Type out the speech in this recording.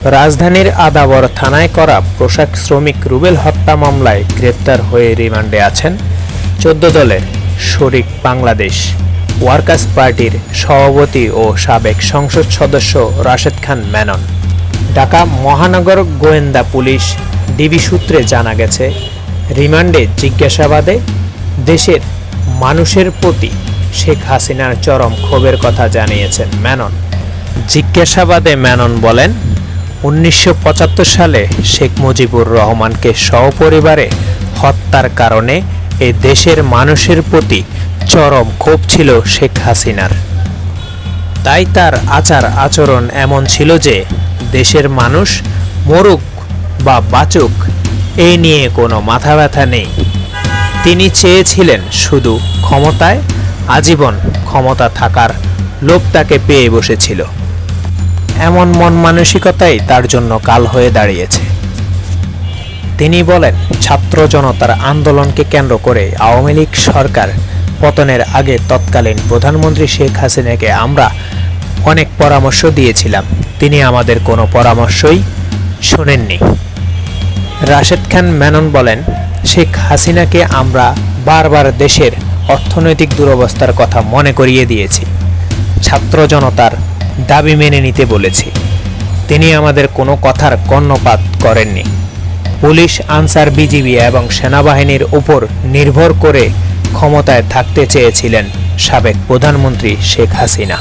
রাজধানীর আদাবর থানায় করা পোশাক শ্রমিক রুবেল হত্যা মামলায় গ্রেফতার হয়ে রিমান্ডে আছেন ১৪ দলের শরিক বাংলাদেশ ওয়ার্কার্স পার্টির সভাপতি ও সাবেক সংসদ সদস্য রাশেদ খান মেনন। ঢাকা মহানগর গোয়েন্দা পুলিশ ডিবি সূত্রে জানা গেছে, রিমান্ডে জিজ্ঞাসাবাদে দেশের মানুষের প্রতি শেখ হাসিনার চরম ক্ষোভের কথা জানিয়েছেন মেনন। জিজ্ঞাসাবাদে মেনন বলেন, ১৯৭৫ সালে শেখ মুজিবুর রহমানকে সপরিবারে হত্যার কারণে এ দেশের মানুষের প্রতি চরম ক্ষোভ ছিল শেখ হাসিনার। তাই তার আচার আচরণ এমন ছিল যে দেশের মানুষ মরুক বা বাঁচুক এই নিয়ে কোনো মাথা ব্যথা নেই। তিনি চেয়েছিলেন শুধু ক্ষমতায় আজীবন ক্ষমতা থাকার লোভ তাকে পেয়ে বসেছিল। এমন মন মানসিকতাই তার জন্য কাল হয়ে দাঁড়িয়েছে। তিনি বলেন, ছাত্র জনতার আন্দোলনকে কেন্দ্র করে আওয়ামী লীগ সরকার পতনের আগে তৎকালীন প্রধানমন্ত্রী শেখ হাসিনাকে আমরা অনেক পরামর্শ দিয়েছিলাম, তিনি আমাদের কোনো পরামর্শই শোনেননি। রাশেদ খান মেনন বলেন, শেখ হাসিনাকে আমরা বারবার দেশের অর্থনৈতিক দুরবস্থার কথা মনে করিয়ে দিয়েছি, ছাত্র জনতার দাবি মেনে নিতে বলেছি, তিনি আমাদের কোনো কথার কর্ণপাত করেননি। পুলিশ, আনসার, বিজিবি এবং সেনাবাহিনীর উপর নির্ভর করে ক্ষমতায় থাকতে চেয়েছিলেন সাবেক প্রধানমন্ত্রী শেখ হাসিনা।